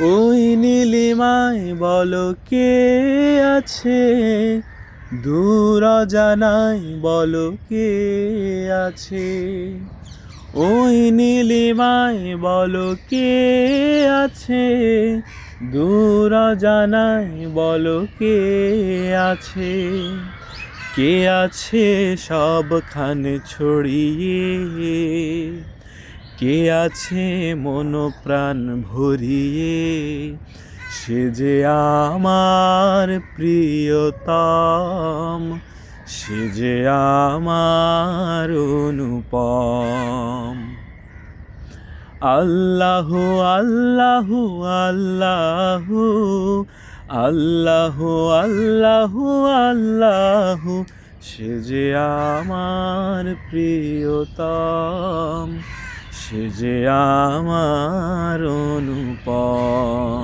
ওই নীলিমায় বলো কে আছে, দূর অজানায় বলো কে আছে। ওই নীলিমায় বলো কে আছে, দূর অজানায় বলো কে আছে। কে আছে সবখানে ছড়িয়ে, কে আছে মন প্রাণ ভরিয়ে। সে যে আমার প্রিয়তম, সে যে আমার অনুপম। আল্লাহু আল্লাহু আল্লাহু আল্লাহু আল্লাহু আল্লাহু, সে যে আমার প্রিয়তম, সে যে আমার অনুপম।